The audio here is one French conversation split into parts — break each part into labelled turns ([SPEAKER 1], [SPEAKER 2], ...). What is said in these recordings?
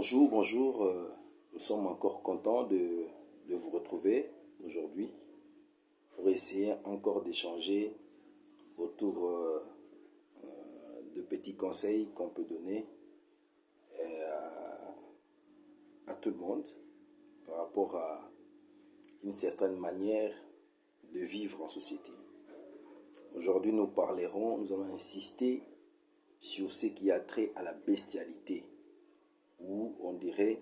[SPEAKER 1] Bonjour, bonjour. Nous sommes encore contents de vous retrouver aujourd'hui pour essayer encore d'échanger autour de petits conseils qu'on peut donner à tout le monde par rapport à une certaine manière de vivre en société. Aujourd'hui, nous allons insister sur ce qui a trait à la bestialité, ou on dirait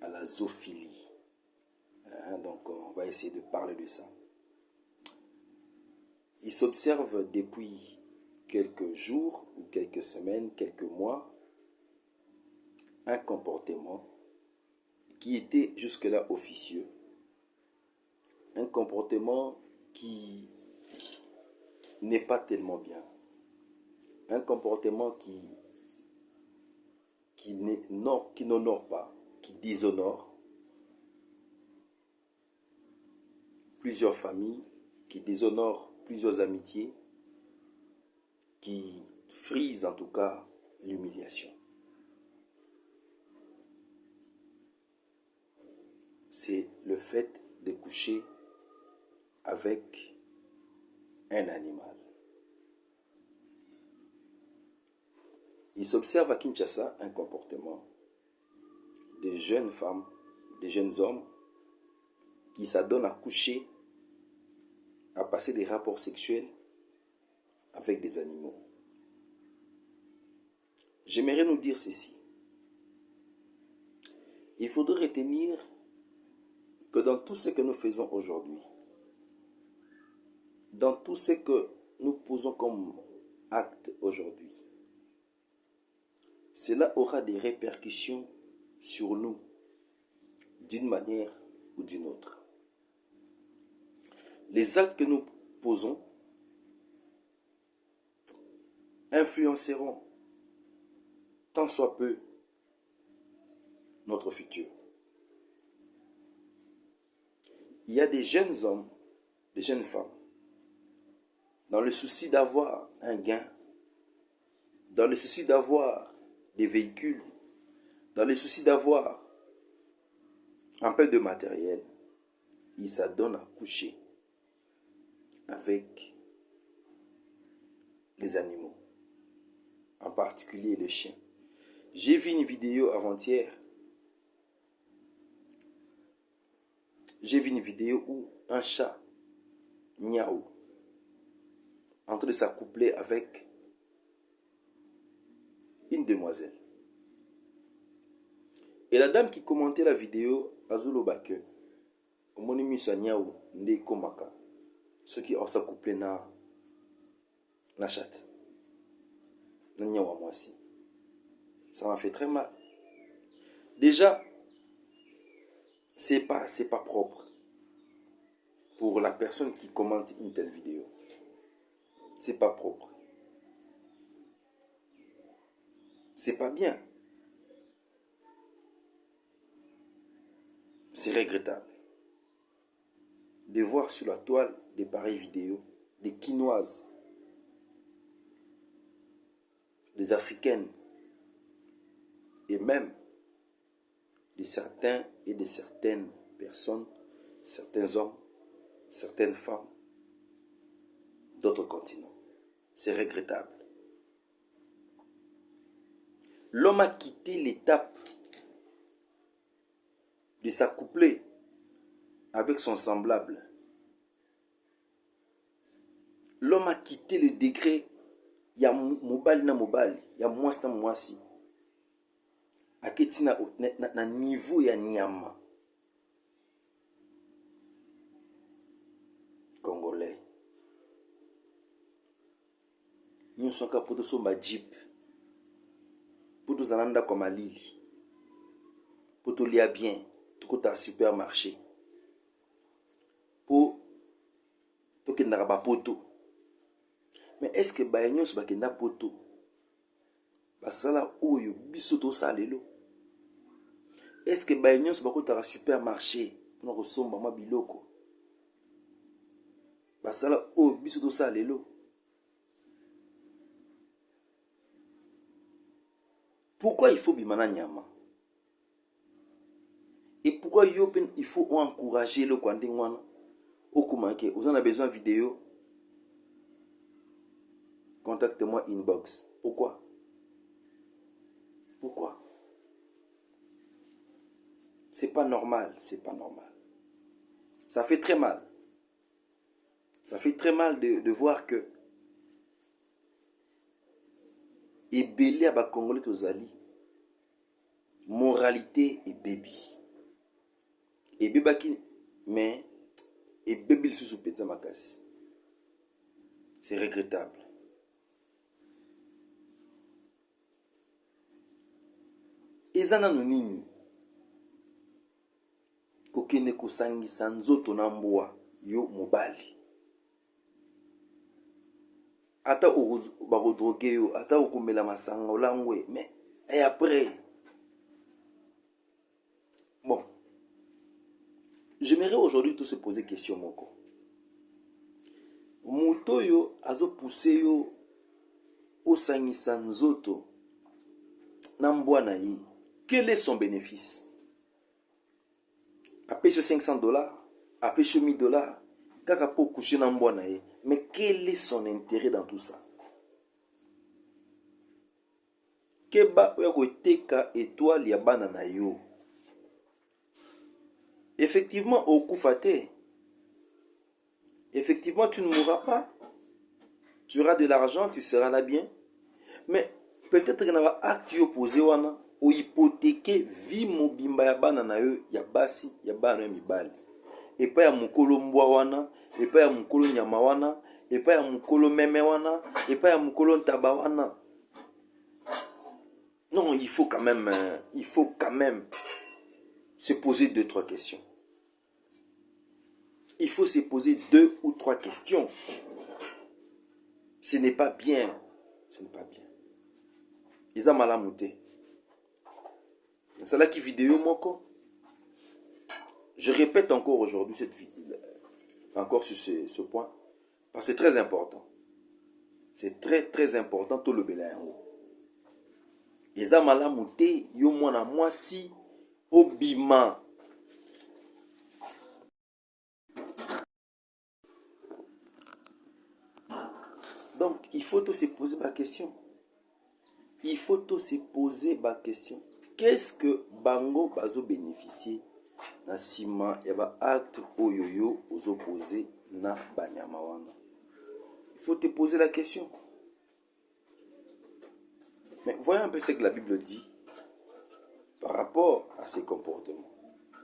[SPEAKER 1] à la zoophilie. Donc on va essayer de parler de ça. Il s'observe depuis quelques jours ou quelques semaines, quelques mois, un comportement qui était jusque-là officieux, un comportement qui n'est pas tellement bien, un comportement qui n'honore pas, qui déshonore plusieurs familles, qui déshonore plusieurs amitiés, qui frise en tout cas l'humiliation. C'est le fait de coucher avec un animal. Il s'observe à Kinshasa un comportement de jeunes femmes, de jeunes hommes qui s'adonnent à coucher, à passer des rapports sexuels avec des animaux. J'aimerais nous dire ceci. Il faudrait retenir que dans tout ce que nous faisons aujourd'hui, dans tout ce que nous posons comme acte aujourd'hui, cela aura des répercussions sur nous, d'une manière ou d'une autre. Les actes que nous posons influenceront tant soit peu notre futur. Il y a des jeunes hommes, des jeunes femmes, dans le souci d'avoir un gain, dans le souci d'avoir des véhicules, dans le souci d'avoir un peu de matériel, ils s'adonnent à coucher avec les animaux, en particulier les chiens. J'ai vu une vidéo avant-hier. J'ai vu une vidéo où un chat, miaou, en train de s'accoupler avec une demoiselle. Et la dame qui commentait la vidéo, Azulo Bake, au monimi sa miaou, nde komaka, ceux qui ont s'accoupler na chat, na miaou à moi aussi. Ça m'a fait très mal. Déjà, c'est pas propre pour la personne qui commente une telle vidéo. C'est pas propre. C'est pas bien. C'est regrettable de voir sur la toile des pareilles vidéos, des Quinoises, des Africaines, et même de certains et de certaines personnes, certains hommes, certaines femmes d'autres continents. C'est regrettable. L'homme a quitté l'étape de s'accoupler avec son semblable. L'homme a quitté le degré, il y a mobile na mobile, il y a mwasi na mwasi. Aketi na niveau ya nyama. Congolais. Nous sommes capables de somba jeep. Pour tous ananda comme Lili. Pour tout lier bien. Tout côté à supermarché. Pour que n'a pas poto. Mais est-ce que baignon se bakenda poto? Basala oyo bisoto salelo. Est-ce que baignon se bakota à supermarché pour nous somba ma biloko? Basala oyo bisoto salelo. Pourquoi il faut bimana nyama? Et pourquoi il faut encourager le Kwandingwana? Vous en avez besoin de vidéo? Contacte-moi inbox. Pourquoi? Pourquoi? C'est pas normal, c'est pas normal. Ça fait très mal. Ça fait très mal de voir que ebele à Congolais tozali moralité et baby. Et bébaki mais et baby sous pizza makasi. C'est regrettable. Ezana no nini kokende kosangisa nzoto na mbwa yo mobali. Ata barodroge yo, ata okomela masanga olangwe, mais et après. Bon, j'aimerais aujourd'hui tout se poser question moko. Moto yo azo pousser yo osangisa nzoto na mbwa na ye. Quel est son bénéfice? Après ce $500, après ce $1000, kaka po coucher na mbwa na ye. Mais quel est son intérêt dans tout ça? Keba oya teka étoile ya bana na yo. Effectivement, au Koufate, effectivement, tu ne mourras pas. Tu auras de l'argent, tu seras là bien. Mais peut-être qu'il y a un acte opposé ou hypothéquer vie mobimba ya bana na yo ya basi ya bana mibali. Et pas ya mukolo mbwa wana, et pas ya mukolo nyama wana, et pas ya mukolo meme wana, et pas ya mukolo ntaba wana. Non, il faut quand même se poser 2-3 questions. Il faut se poser 2 ou 3 questions. Ce n'est pas bien. Ce n'est pas bien. Ils ont mal à monter. C'est là qui vidéo moko. Je répète encore aujourd'hui cette vidéo, encore sur ce point, parce que c'est très important. C'est très important tout le bélaïo. Ils ont mal à monter. Yo mwana mwasi obima. Donc, il faut se poser ma question. Il faut se poser ma question. Qu'est-ce que Bango bazo bénéficier na sima ya ba acte oyoyo aux opposés na banyama wana? Il faut te poser la question. Mais voyons un peu ce que la Bible dit par rapport à ces comportements.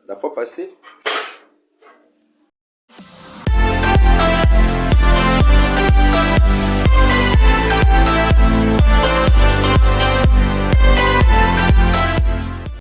[SPEAKER 1] La fois passée,